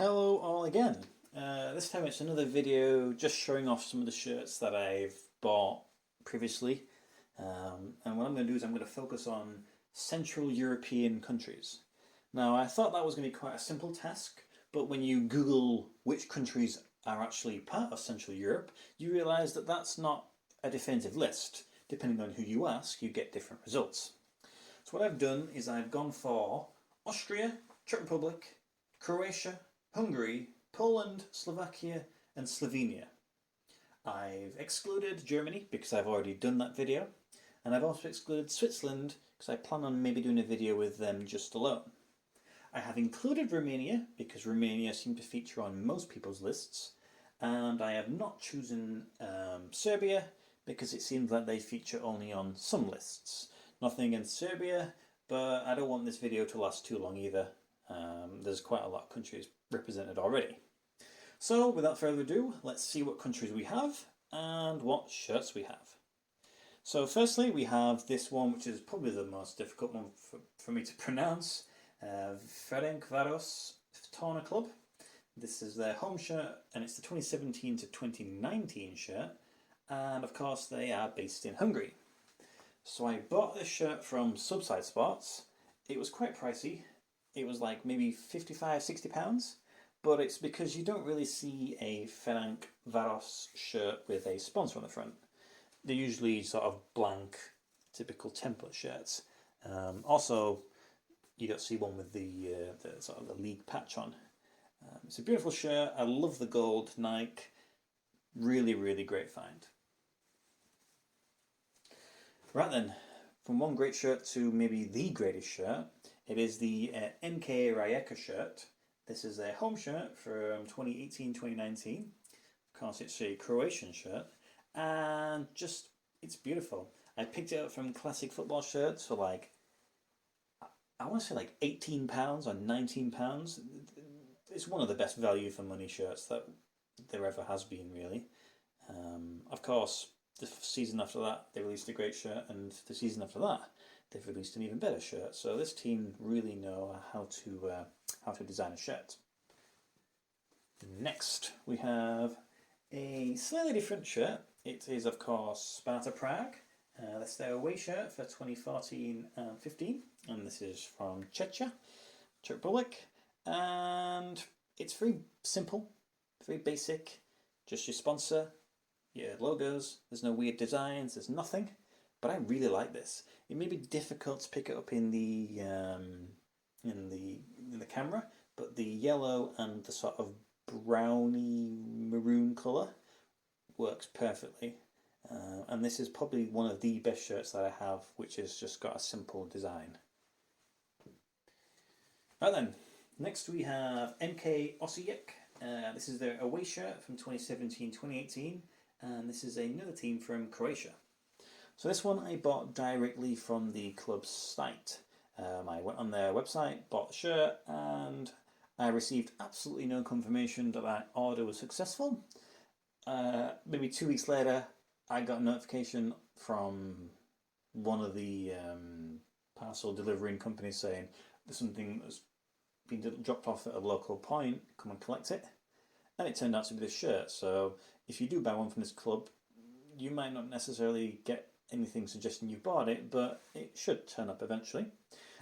Hello all again. This time it's another video just showing off some of the shirts that I've bought previously. And what I'm going to do is I'm going to focus on Central European countries. Now I thought that was going to be quite a simple task, but when you Google which countries are actually part of Central Europe, you realise that that's not a definitive list. Depending on who you ask, you get different results. So what I've done is I've gone for Austria, Czech Republic, Croatia, Hungary, Poland, Slovakia and Slovenia. I've excluded Germany because I've already done that video, and I've also excluded Switzerland because I plan on maybe doing a video with them just alone. I have included Romania because Romania seemed to feature on most people's lists, and I have not chosen Serbia because it seems like they feature only on some lists. Nothing against Serbia, but I don't want this video to last too long either. There's quite a lot of countries represented already. So without further ado, let's see what countries we have and what shirts we have. So firstly we have this one, which is probably the most difficult one for me to pronounce. Ferencváros Torna Club. This is their home shirt and it's the 2017 to 2019 shirt, and of course they are based in Hungary. So I bought this shirt from Subside Sports. It was quite pricey. It was like maybe £55–60, but it's because you don't really see a Ferencváros shirt with a sponsor on the front. They're usually sort of blank, typical template shirts. Also, you don't see one with the sort of the league patch on. It's a beautiful shirt. I love the gold Nike. Really, really great find. Right then, from one great shirt to maybe the greatest shirt, it is the MK Rijeka shirt. This is a home shirt from 2018-2019. Of course, it's a Croatian shirt, and just, it's beautiful. I picked it up from Classic Football Shirts for like, I want to say like £18 or £19. It's one of the best value for money shirts that there ever has been, really. Of course, the season after that they released a great shirt, and the season after that they've released an even better shirt. So this team really know how to design a shirt. Next we have a slightly different shirt. It is of course Sparta Prague. That's their away shirt for 2014 and 15, and this is from Czech Republic, and it's very simple, very basic. Just your sponsor, your logos. There's no weird designs. There's nothing, but I really like this. It may be difficult to pick it up in the camera, but the yellow and the sort of browny maroon colour works perfectly. And this is probably one of the best shirts that I have, which has just got a simple design. Right then, next we have MK Osijek. This is their away shirt from 2017-2018, and this is another team from Croatia. So this one I bought directly from the club's site. I went on their website, bought the shirt, and I received absolutely no confirmation that that order was successful. Maybe 2 weeks later, I got a notification from one of the parcel delivering companies saying there's something that's been dropped off at a local point, come and collect it. And it turned out to be this shirt. So if you do buy one from this club, you might not necessarily get anything suggesting you bought it, but it should turn up eventually.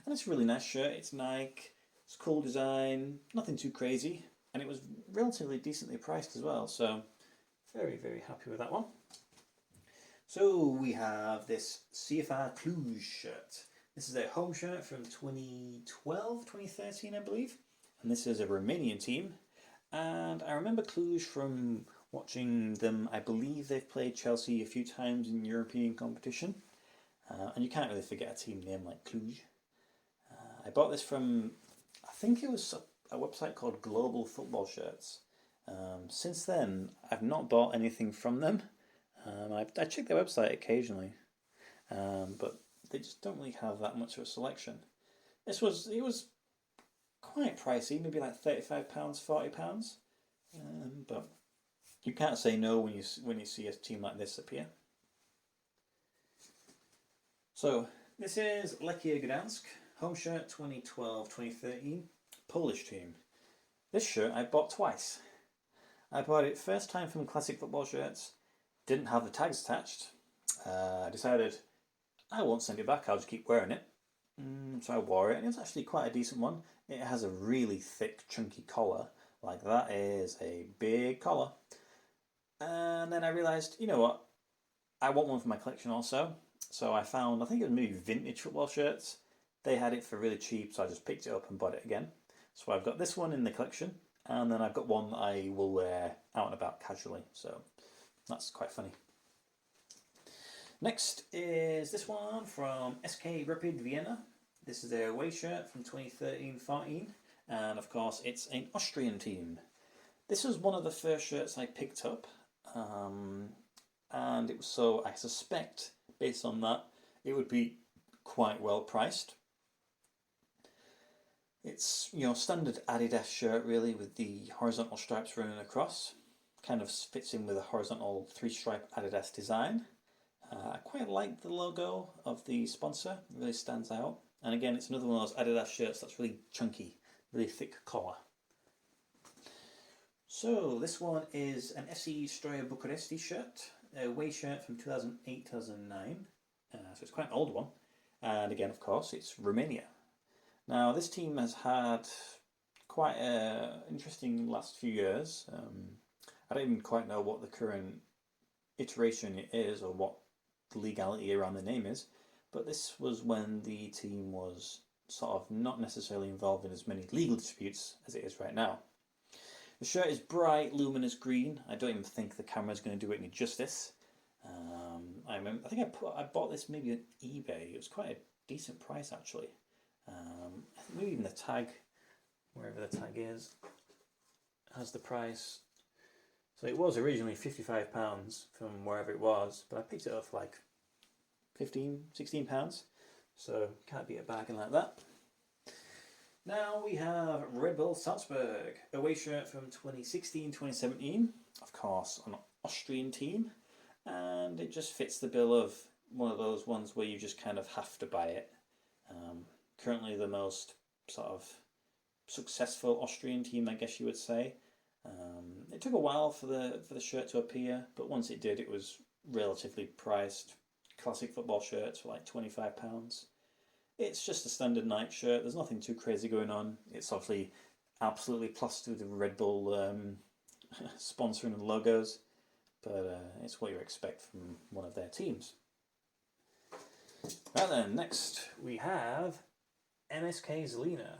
And it's a really nice shirt. It's Nike, it's cool design, nothing too crazy, and it was relatively decently priced as well, so very, very happy with that one. So we have this CFR Cluj shirt. This is their home shirt from 2012, 2013 I believe, and this is a Romanian team. And I remember Cluj from watching them. I believe they've played Chelsea a few times in European competition, and you can't really forget a team name like Cluj. I bought this from, I think it was a website called Global Football Shirts. Since then I've not bought anything from them. I check their website occasionally, but they just don't really have that much of a selection. It was quite pricey, maybe like £35, £40, but you can't say no when you see a team like this appear. So this is Lechia Gdansk, home shirt 2012-2013, Polish team. This shirt I bought twice. I bought it first time from Classic Football Shirts, didn't have the tags attached. I decided I won't send it back, I'll just keep wearing it. So I wore it, and it's actually quite a decent one. It has a really thick, chunky collar. Like, that is a big collar. And then I realised, you know what? I want one for my collection also. So I found, I think it was maybe vintage football shirts. They had it for really cheap, so I just picked it up and bought it again. So I've got this one in the collection, and then I've got one that I will wear out and about casually. So that's quite funny. Next is this one from SK Rapid Vienna. This is their away shirt from 2013-14, and of course it's an Austrian team. This was one of the first shirts I picked up, and it was, so I suspect based on that it would be quite well priced. It's, you know, standard Adidas shirt really, with the horizontal stripes running across. Kind of fits in with a horizontal 3-stripe Adidas design. I quite like the logo of the sponsor, it really stands out. And again, it's another one of those Adidas shirts that's really chunky, really thick collar. So this one is an FC Stroia Bucuresti shirt, a away shirt from 2008-2009. So it's quite an old one. And again, of course, it's Romania. Now, this team has had quite an interesting last few years. I don't even quite know what the current iteration is or what the legality around the name is, but this was when the team was sort of not necessarily involved in as many legal disputes as it is right now. The shirt is bright, luminous green. I don't even think the camera is going to do it any justice. I think I bought this maybe on eBay. It was quite a decent price actually. I think maybe even the tag, wherever the tag is, has the price. So it was originally £55 from wherever it was, but I picked it up for like £16. So can't beat a bargain like that. Now we have Red Bull Salzburg, away shirt from 2016-2017. Of course, an Austrian team, and it just fits the bill of one of those ones where you just kind of have to buy it. Currently the most sort of successful Austrian team, I guess you would say. It took a while for the shirt to appear, but once it did, it was relatively priced. Classic football shirts were like £25. It's just a standard night shirt. There's nothing too crazy going on. It's obviously absolutely plastered with Red Bull sponsoring and logos, but it's what you expect from one of their teams. Right then, next we have MSK Zelina.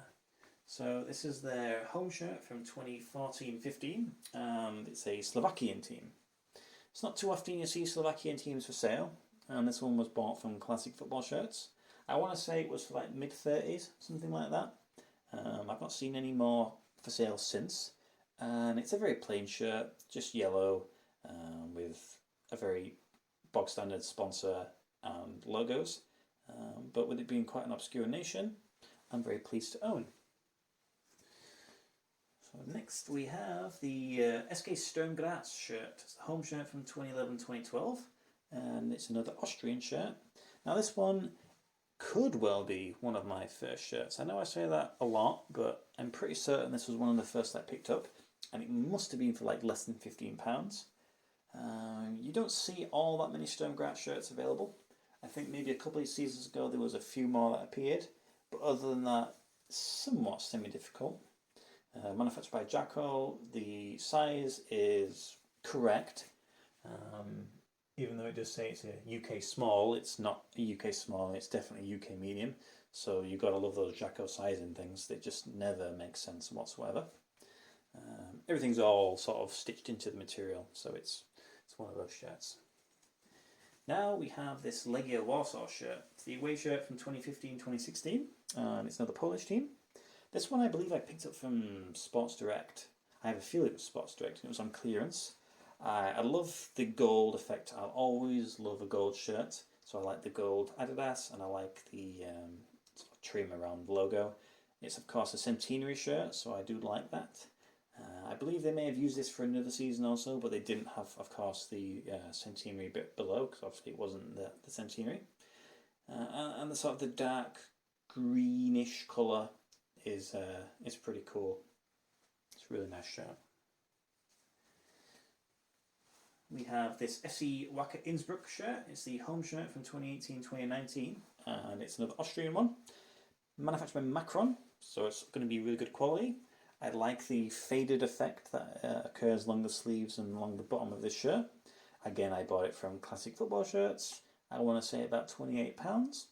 So this is their home shirt from 2014-15, and it's a Slovakian team. It's not too often you see Slovakian teams for sale, and this one was bought from Classic Football Shirts. I want to say it was for like mid-30s, something like that. I've not seen any more for sale since, and it's a very plain shirt, just yellow, with a very bog standard sponsor and logos, but with it being quite an obscure nation, I'm very pleased to own. So next we have the SK Sturm Graz shirt. It's the home shirt from 2011-2012, and it's another Austrian shirt. Now this one could well be one of my first shirts. I know I say that a lot, but I'm pretty certain this was one of the first I picked up, and it must have been for like less than £15. You don't see all that many Sturm Graz shirts available. I think maybe a couple of seasons ago there was a few more that appeared, but other than that, somewhat semi-difficult. Manufactured by Jacko, the size is correct. Even though it does say it's a UK small, it's not a UK small, it's definitely a UK medium. So you've got to love those Jacko sizing things, they just never make sense whatsoever. Everything's all sort of stitched into the material, so it's one of those shirts. Now we have this Legia Warsaw shirt. It's the away shirt from 2015-2016, and it's another Polish team. This one I believe I picked up from Sports Direct. I have a feeling it was Sports Direct, and it was on clearance. I love the gold effect. I'll always love a gold shirt. So I like the gold Adidas, and I like the sort of trim around the logo. It's of course a centenary shirt, so I do like that. I believe they may have used this for another season also, but they didn't have, of course, the centenary bit below, because obviously it wasn't the centenary. And the sort of the dark greenish colour is pretty cool. It's really nice shirt. We have this FC Wacker Innsbruck shirt. It's the home shirt from 2018-2019, and it's another Austrian one. Manufactured by Macron, so it's going to be really good quality. I like the faded effect that occurs along the sleeves and along the bottom of this shirt. Again, I bought it from Classic Football Shirts. I want to say about £28.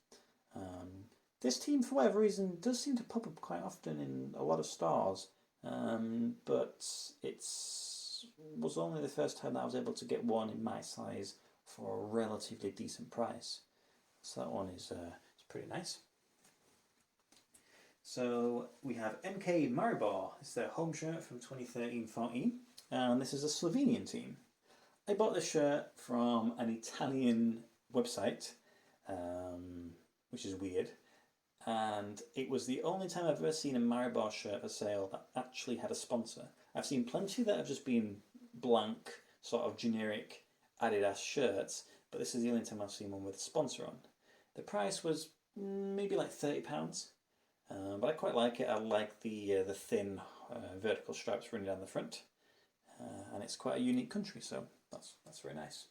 This team, for whatever reason, does seem to pop up quite often in a lot of stores, but was only the first time that I was able to get one in my size for a relatively decent price. So that one is pretty nice. So we have MK Maribor. It's their home shirt from 2013-14, and this is a Slovenian team. I bought this shirt from an Italian website, which is weird, and it was the only time I've ever seen a Maribor shirt for sale that actually had a sponsor. I've seen plenty that have just been blank, sort of generic Adidas shirts, but this is the only time I've seen one with a sponsor on. The price was maybe like £30, but I quite like it. I like the thin vertical stripes running down the front, and it's quite a unique country, so that's very nice.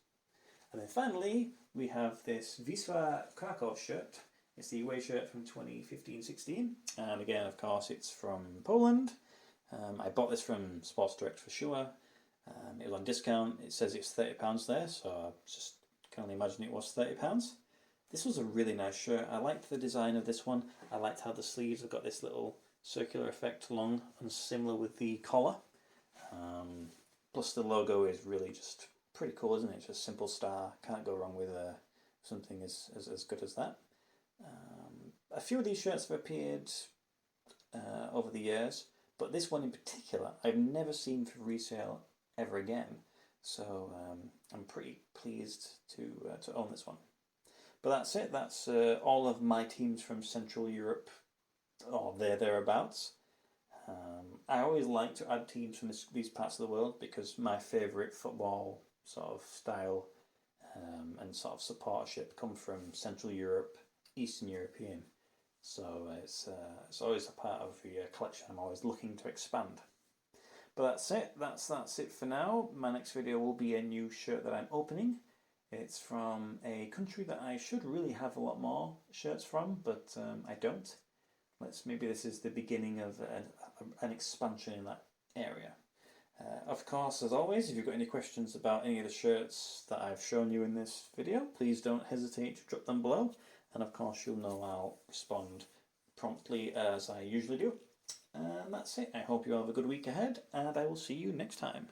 And then finally, we have this Wisła Krakow shirt. It's the away shirt from 2015-16, and again, of course, it's from Poland. I bought this from Sports Direct for sure. It was on discount. It says it's £30 there, so I just can only imagine it was £30. This was a really nice shirt. I liked the design of this one. I liked how the sleeves have got this little circular effect along and similar with the collar. Plus the logo is really just pretty cool, isn't it? Just a simple star. Can't go wrong with something as good as that. A few of these shirts have appeared over the years, but this one in particular I've never seen for resale ever again. So I'm pretty pleased to own this one. But that's it. That's all of my teams from Central Europe, or thereabouts. I always like to add teams from these parts of the world because my favourite football sort of style and sort of supportership come from Central Europe, Eastern European. So it's always a part of the collection I'm always looking to expand. But that's it. That's it for now. My next video will be a new shirt that I'm opening. It's from a country that I should really have a lot more shirts from, but I don't. Maybe this is the beginning of an expansion in that area. Of course, as always, if you've got any questions about any of the shirts that I've shown you in this video, please don't hesitate to drop them below. And of course, you'll know I'll respond promptly as I usually do. And that's it. I hope you have a good week ahead, and I will see you next time.